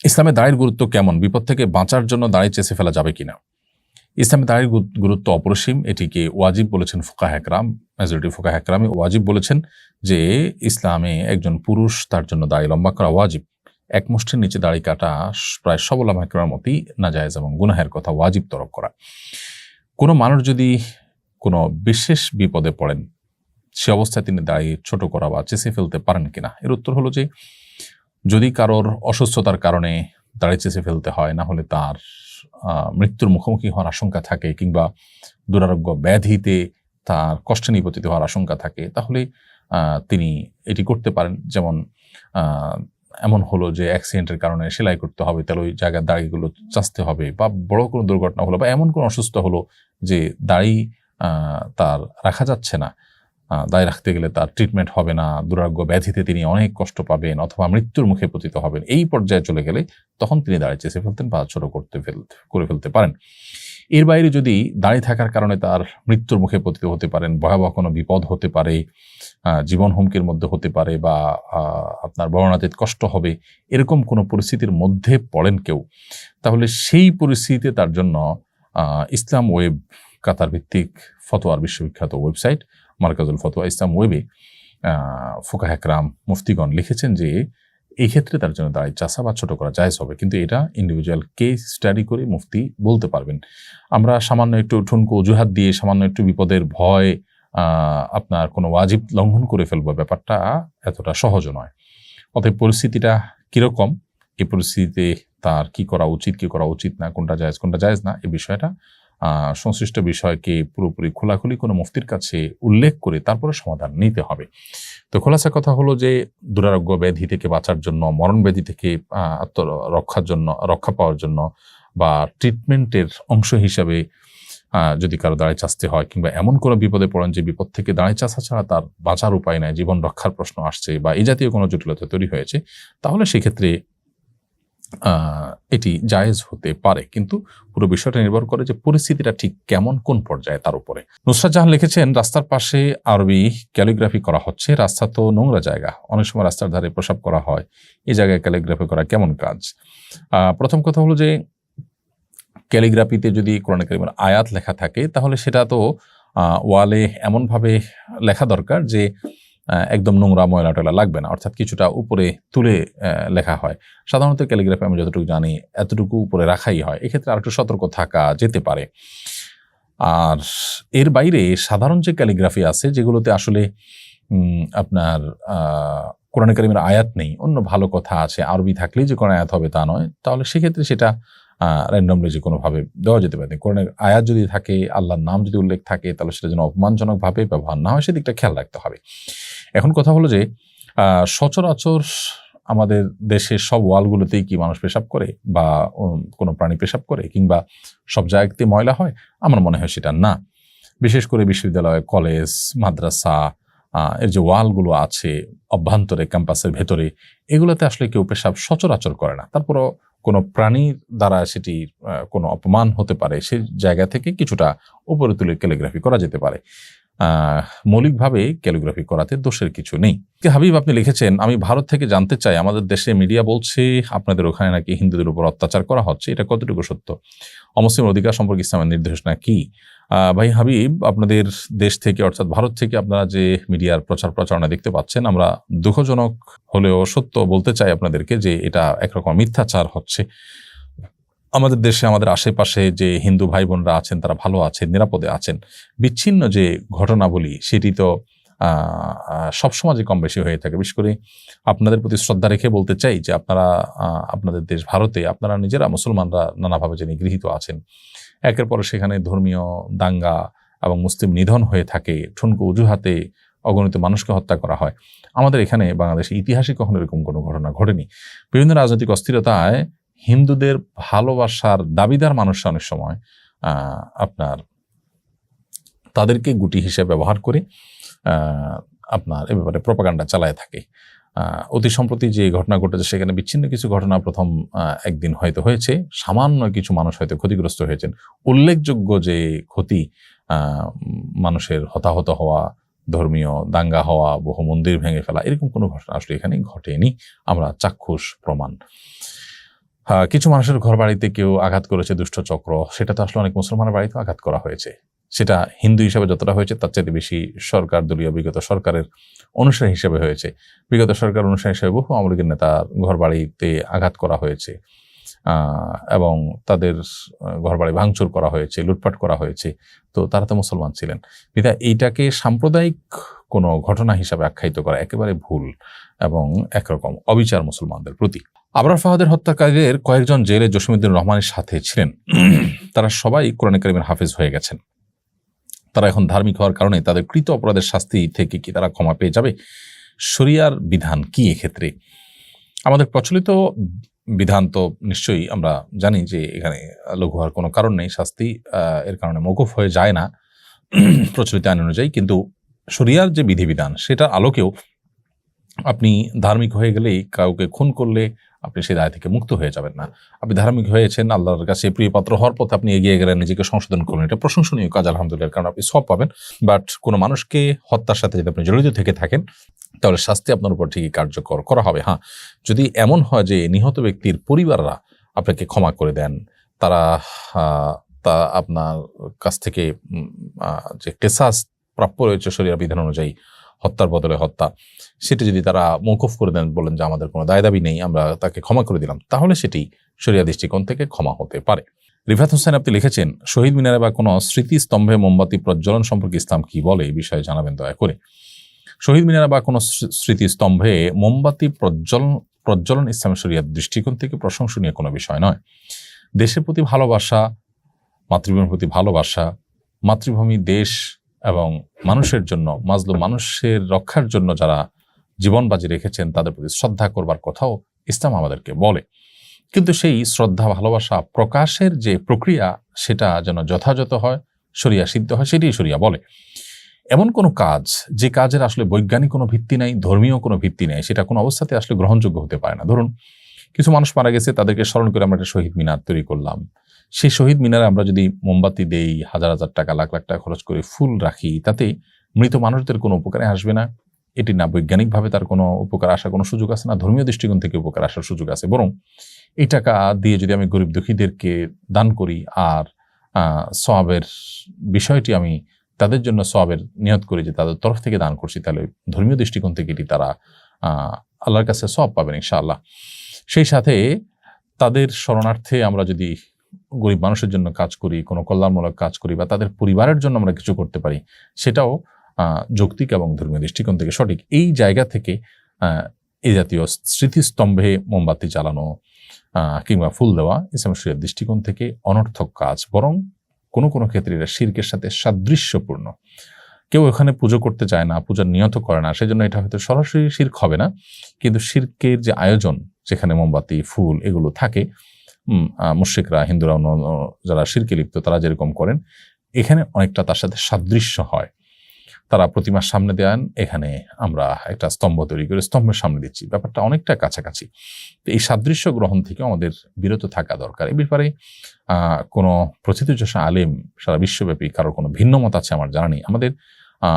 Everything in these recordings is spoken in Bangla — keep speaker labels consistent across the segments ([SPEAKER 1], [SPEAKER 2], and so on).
[SPEAKER 1] ইসলামে দাড়ির গুরুত্ব কেমন? বিপদ থেকে বাঁচার জন্য দাড়ি চেঁচে ফেলা যাবে কিনা? ইসলামে দাড়ির গুরুত্ব অপরিসীম। এটিকে ওয়াজিব বলেছেন ফুকাহা একরাম। মেজরিটি ফুকাহা একরামই ওয়াজিব বলেছেন যে ইসলামে একজন পুরুষ তার জন্য দাড়ি লম্বা করা ওয়াজিব। এক মুষ্টির নিচে দাড়ি কাটা প্রায় সব উলামা একরামের মতই নাজায়েজ এবং গুনাহের কথা ওয়াজিব তরক করা। কোনো মানুষ যদি কোনো বিশেষ বিপদে পড়েন, সে অবস্থায় তিনি দাড়ি ছোট করা বা চেঁচে ফেলতে পারেন কিনা? এর উত্তর হলো যে যদি কারোর অসুস্থতার কারণে দাড়ি চেঁচে ফেলতে হয়, না হলে তার মৃত্যুর মুখোমুখি হওয়ার আশঙ্কা থাকে কিংবা দুরারোগ্য ব্যাধিতে তার কষ্টে নিপতিত হওয়ার আশঙ্কা থাকে, তাহলে তিনি এটি করতে পারেন। যেমন এমন হলো যে অ্যাক্সিডেন্টের কারণে সেলাই করতে হবে, তাহলে ওই জায়গার দাড়িগুলো চাঁচতে হবে, বা বড় কোনো দুর্ঘটনা হলো বা এমন কোনো অসুস্থ হলো যে দাড়ি তার রাখা যাচ্ছে না, দায় রাখতে গেলে তার ট্রিটমেন্ট হবে না, দুরারোগ্য ব্যাধিতে তিনি অনেক কষ্ট পাবেন অথবা মৃত্যুর মুখে পতিত হবেন, এই পর্যায়ে চলে গেলে তখন তিনি দাড়ি চেঁচে ফেলতেন বা ছোট করে ফেলতে পারেন। এর বাইরে যদি দাড়ি থাকার কারণে তার মৃত্যুর মুখে পতিত হতে পারেন, ভয়াবহ কোনো বিপদ হতে পারে, জীবন হুমকির মধ্যে হতে পারে, বা আপনার বর্ণাতীত কষ্ট হবে, এরকম কোনো পরিস্থিতির মধ্যে পড়েন কেউ, তাহলে সেই পরিস্থিতিতে তার জন্য ইসলাম ওয়েব, কাতার ভিত্তিক ফতোয়ার বিশ্ববিখ্যাত ওয়েবসাইট মারকাজুল ফতোয়া ইসলাম ওয়েবে ফুকাহা একরাম মুফতিগণ লিখেছেন যে এই ক্ষেত্রে তার জন্য দাড়ি চাচা বা ছোট করা জায়েজ হবে, কিন্তু এটা ইন্ডিভিজুয়াল কেস স্টাডি করে মুফতি বলতে পারবেন। আমরা সামান্য একটু ঠুনকো অজুহাত দিয়ে সামান্য একটু বিপদের ভয় আপনার কোনো ওয়াজিব লঙ্ঘন করে ফেলবো, ব্যাপারটা এতটা সহজ নয়। অতএব পরিস্থিতিটা কিরকম, এই পরিস্থিতিতে তার কি করা উচিত, কি করা উচিত না, কোনটা জায়েজ না, এই বিষয়টা সংশ্লিষ্ট বিষয়কে পুরোপুরি খোলাখুলি কোনো মুফতির কাছে উল্লেখ করে তারপরে সমাধান নিতে হবে। তো খোলাসা কথা হলো যে দুরারোগ্য ব্যাধি থেকে বাঁচার জন্য, মরণ ব্যাধি থেকে রক্ষা পাওয়ার জন্য বা ট্রিটমেন্টের অংশ হিসাবে যদি কারো দাড়ি চাচতে হয় কিংবা এমন কোনো বিপদে পড়েন যে বিপদ থেকে দাড়ি চাচা ছাড়া তার বাঁচার উপায় নাই, জীবন রক্ষার প্রশ্ন আসছে বা এই জাতীয় কোনো জটিলতা তৈরি হয়েছে, তাহলে সেক্ষেত্রে এটি জায়েজ হতে পারে, কিন্তু পুরো বিষয়টা নির্ভর করে যে পরিস্থিতিটা ঠিক কেমন, কোন পর্যায়ে তার উপরে। নুসরাত জাহান লিখেছেন, রাস্তার পাশে আরবি ক্যালিগ্রাফি করা হচ্ছে। রাস্তা তো নোংরা জায়গা, অনেক সময় রাস্তার ধারে প্রসাব করা হয়, এই জায়গায় ক্যালিগ্রাফি করা কেমন কাজ? প্রথম কথা হলো যে ক্যালিগ্রাফিতে যদি কোরআন কারীমের আয়াত লেখা থাকে তাহলে সেটা তো ওয়ালে এমনভাবে লেখা দরকার যে একদম নোংরা ময়লা টয়লা লাগবে না, অর্থাৎ কিছুটা উপরে তুলে লেখা হয়। সাধারণত ক্যালিগ্রাফি আমি যতটুকু জানি এতটুকু উপরে রাখাই হয়, এক্ষেত্রে আরেকটু সতর্ক থাকা যেতে পারে। আর এর বাইরে সাধারণ যে ক্যালিগ্রাফি আছে যেগুলোতে আসলে আপনার কোরআন কারীমের আয়াত নেই, অন্য ভালো কথা আছে, আরবি থাকলেই যে কোন আয়াত হবে তা নয়, তাহলে সেক্ষেত্রে সেটা র্যান্ডমলি যে কোনোভাবে দেওয়া যেতে পারে। কোরআনের আয়াত যদি থাকে, আল্লাহর নাম যদি উল্লেখ থাকে, তাহলে সেটা যেন অপমানজনকভাবে ব্যবহার না হয়, সেদিকটা খেয়াল রাখতে হবে। এখন কথা হলো যে সচরাচর আমাদের দেশের সব ওয়ালগুলোতেই কি মানুষ পেশাব করে বা কোনো প্রাণী পেশাব করে কিংবা সব জায়গাতে ময়লা হয়? আমার মনে হয় সেটা না। বিশেষ করে বিশ্ববিদ্যালয়, কলেজ, মাদ্রাসা এর যে ওয়ালগুলো আছে অভ্যন্তরে, ক্যাম্পাসের ভেতরে, এগুলোতে আসলে কেউ পেশাব সচরাচর করে না। তারপরও কোনো প্রাণীর দ্বারা সেটি কোনো অপমান হতে পারে, সেই জায়গা থেকে কিছুটা উপরে তুলে ক্যালিগ্রাফি করা যেতে পারে। মৌলিকভাবে ক্যালিগ্রাফি করাতে দোষের কিছু নেই। হাবিব আপনি লিখেছেন, আমি ভারত থেকে জানতে চাই, আমাদের দেশে মিডিয়া বলছে আপনাদের ওখানে নাকি হিন্দুদের উপর অত্যাচার করা হচ্ছে, এটা কতটুকু সত্য? অমুসলিম অধিকার সম্পর্কে ইসলামের নির্দেশনা কি? ভাই হাবিব, আপনাদের দেশ থেকে অর্থাৎ ভারত থেকে আপনারা যে মিডিয়ার প্রচারণা দেখতে পাচ্ছেন, আমরা দুঃখজনক হলেও সত্য বলতে চাই আপনাদেরকে যে এটা একরকম মিথ্যাচার হচ্ছে। আমাদের দেশে, আমাদের আশেপাশে যে হিন্দু ভাই বোনরা আছেন তারা ভালো আছেন, নিরাপদে আছেন। বিচ্ছিন্ন যে ঘটনাবলী সেটি তো সব সমাজে কম বেশি হয়ে থাকে। বিশেষ করে আপনাদের প্রতি শ্রদ্ধা রেখে বলতে চাই যে আপনারা আপনাদের দেশ ভারতে আপনারা নিজেরা মুসলমানরা নানাভাবে যে নিগৃহীত আছেন, একের পর সেখানে ধর্মীয় দাঙ্গা এবং মুসলিম নিধন হয়ে থাকে, ঠুনকো অজুহাতে অগণিত মানুষকে হত্যা করা হয়। আমাদের এখানে বাংলাদেশে ইতিহাসে কখনো এরকম কোনো ঘটনা ঘটেনি। বিভিন্ন রাজনৈতিক অস্থিরতায় হিন্দুদের ভালোবাসার দাবিদার মানুষরা অনেক সময় আপনার তাদেরকে গুটি হিসেবে ব্যবহার করে আপনার এ ব্যাপারে প্রপাগান্ডা চালায় থাকে। অতি সম্প্রতি যে ঘটনা ঘটেছে সেখানে বিচ্ছিন্ন কিছু ঘটনা প্রথম একদিন হয়তো হয়েছে, সামান্য কিছু মানুষ হয়তো ক্ষতিগ্রস্ত হয়েছেন। উল্লেখযোগ্য যে ক্ষতি, মানুষের হতাহত হওয়া, ধর্মীয় দাঙ্গা হওয়া, বহু মন্দির ভেঙে ফেলা, এরকম কোনো ঘটনা আসলে এখানে ঘটেনি, আমরা চাক্ষুষ প্রমাণ। কিছু মানুষের ঘর বাড়িতে কেউ আঘাত করেছে দুষ্ট চক্র, সেটা তো আসলে অনেক মুসলমানের বাড়িতেও আঘাত করা হয়েছে। সেটা হিন্দু হিসাবে যতটা হয়েছে তার চাইতে বেশি সরকার দলীয় বিগত সরকারের অনুসারী হিসেবে হয়েছে। বিগত সরকার অনুসারী হিসেবে বহু আওয়ামী লীগের নেতার ঘর বাড়িতে আঘাত করা হয়েছে এবং তাদের ঘরবাড়ি ভাঙচুর করা হয়েছে, লুটপাট করা হয়েছে। তো তারা তো মুসলমান ছিলেন, বিধায় এইটাকে সাম্প্রদায়িক কোনো ঘটনা হিসাবে আখ্যায়িত করা একেবারে ভুল এবং একরকম অবিচার মুসলমানদের প্রতি। আবরার ফাহাদের হত্যাকারীদের কয়েকজন জেলে জসিমউদ্দিন রহমানের সাথে ছিলেন, তারা সবাই কোরআনে কারিমের হাফেজ হয়ে গেছেন। তারা এখন ধার্মিক হওয়ার কারণে তাদের কৃত অপরাধের শাস্তি থেকে কি তারা ক্ষমা পেয়ে যাবে? শরিয়ার বিধান কি এক্ষেত্রে? আমাদের প্রচলিত বিধান তো নিশ্চয়ই আমরা জানি যে এখানে লঘু হওয়ার কোনো কারণ নেই, শাস্তি এর কারণে মওকুফ হয়ে যায় না প্রচলিত আইন অনুযায়ী। কিন্তু শরিয়ার যে বিধিবিধান সেটার আলোকেও আপনি ধার্মিক হয়ে গেলেই কাউকে খুন করলে আপনি সেই দায় থেকে মুক্ত হয়ে যাবেন না। আপনি ধার্মিক হয়েছেন, আল্লাহর কাছে প্রিয় পাত্র হওয়ার পথে আপনি এগিয়ে গেলেন, নিজেকে সংশোধন করলেন, এটা প্রশংসনীয় কাজ আলহামদুলিল্লাহ, কারণ আপনি সব পাবেন। বাট কোনো মানুষকে হত্যার সাথে যদি আপনি জড়িত থেকে থাকেন তাহলে শাস্তি আপনার উপর ঠিকই কার্যকর করা হবে। হ্যাঁ, যদি এমন হয় যে নিহত ব্যক্তির পরিবাররা আপনাকে ক্ষমা করে দেন, তারা তা আপনার কাছ থেকে যে কেসাস প্রাপ্য রয়েছে শরিয়া বিধান অনুযায়ী হত্যার বদলে হত্যা, সেটি যদি তারা মওকুফ করে দেন, বলেন যে আমাদের কোনো দায় দাবি নেই, আমরা তাকে ক্ষমা করে দিলাম, তাহলে সেটি শরিয়া দৃষ্টিকোণ থেকে ক্ষমা হতে পারে। রিফাত হোসেন আপনি লিখেছেন, শহীদ মিনারে বা কোনো স্মৃতিস্তম্ভে মোমবাতি প্রজ্বলন সম্পর্কে ইসলাম কি বলে, এই বিষয়ে জানাবেন দয়া করে। শহীদ মিনারে বা কোনো স্মৃতিস্তম্ভে মোমবাতি প্রজ্বলন ইসলামের শরিয়ার দৃষ্টিকোণ থেকে প্রশংসনীয় কোনো বিষয় নয়। দেশের প্রতি ভালোবাসা, মাতৃভূমির প্রতি ভালোবাসা, মাতৃভূমি, দেশ এবং মানুষের জন্য, মাজলুম মানুষের রক্ষার জন্য যারা জীবন বাজি রেখেছেন তাদের প্রতি শ্রদ্ধা করবার কথাও ইসলাম আমাদেরকে বলে। কিন্তু সেই শ্রদ্ধা ভালোবাসা প্রকাশের যে প্রক্রিয়া সেটা যেন যথাযথ হয়, শরিয়া সিদ্ধ হয়, সেটাই শরিয়া বলে। এমন কোনো কাজ যে কাজের আসলে বৈজ্ঞানিক কোনো ভিত্তি নাই, ধর্মীয় কোনো ভিত্তি নেই, সেটা কোনো অবস্থাতে আসলে গ্রহণযোগ্য হতে পারে না। ধরুন কিছু মানুষ মারা গেছে, তাদেরকে স্মরণ করে আমরা একটা শহীদ মিনার তৈরি করলাম। সেই শহীদ মিনারে আমরা যদি মোমবাতি দেই, হাজার হাজার টাকা, লাখ লাখ টাকা খরচ করে ফুল রাখি, তাতে মৃত মানুষদের কোনো উপকারে আসবে না। এটি না বৈজ্ঞানিকভাবে তার কোনো উপকার আসার কোনো সুযোগ আছে, না ধর্মীয় দৃষ্টিকোণ থেকে উপকার আসার সুযোগ আছে। বরং এই টাকা দিয়ে যদি আমি গরিব দুঃখীদেরকে দান করি আর সওয়াবের বিষয়টি আমি তাদের জন্য সওয়াবের নিয়ত করি যে তাদের তরফ থেকে দান করছি, তাহলে ধর্মীয় দৃষ্টিকোণ থেকে এটি তারা আল্লাহর কাছে সওয়াব পাবেন ইনশাআল্লাহ। সেই সাথে তাদের শরণার্থে আমরা যদি গরিব মানুষের জন্য কাজ করি, কোনো কল্যাণমূলক কাজ করি, বা তাদের পরিবারের জন্য আমরা কিছু করতে পারি, সেটাও যৌক্তিক এবং ধর্মীয় দৃষ্টিকোণ থেকে সঠিক। এই জায়গা থেকে এই জাতীয় স্মৃতিস্তম্ভে মোমবাতি জ্বালানো কিংবা ফুল দেওয়া ইসলামের শরিয়ার দৃষ্টিকোণ থেকে অনর্থক কাজ, বরং কোনো কোনো ক্ষেত্রে এটা শিরকের সাথে সাদৃশ্যপূর্ণ। কেউ এখানে পুজো করতে চায় না, পূজার নিয়ত করে না, সেজন্য এটা হয়তো সরাসরি শিরক হবে না, কিন্তু শিরকের যে আয়োজন, যেখানে মোমবাতি, ফুল এগুলো থাকে, মুশরিকরা, হিন্দুরা, যারা শিরকে লিপ্ত তারা যেরকম করেন, এখানে অনেকটা তার সাথে সাদৃশ্য হয়। তারা প্রতিমার সামনে দেন, এখানে আমরা একটা স্তম্ভ তৈরি করে স্তম্ভের সামনে দিচ্ছি, ব্যাপারটা অনেকটা কাছাকাছি। তো এই সাদৃশ্য গ্রহণ থেকে আমাদের বিরত থাকা দরকার। এই ব্যাপারে কোনো প্রথিতযশা আলেম সারা বিশ্বব্যাপী কারোর কোনো ভিন্ন মত আছে আমার জানা নেই। আমাদের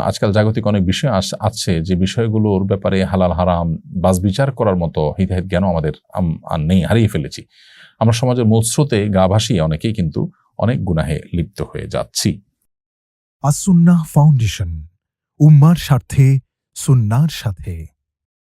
[SPEAKER 1] আজকাল জাগতিক অনেক বিষয় আছে যে বিষয়গুলোর ব্যাপারে হালাল হারাম বাজ বিচার করার মতো হিতাহিত জ্ঞানও আমাদের আর নেই, হারিয়ে ফেলেছি। আমরা সমাজের মূল স্রোতে গা ভাসিয়ে অনেকেই কিন্তু অনেক গুনাহে লিপ্ত হয়ে যাচ্ছি।
[SPEAKER 2] আস-সুন্নাহ ফাউন্ডেশন, উম্মার স্বার্থে সুন্নাহর সাথে।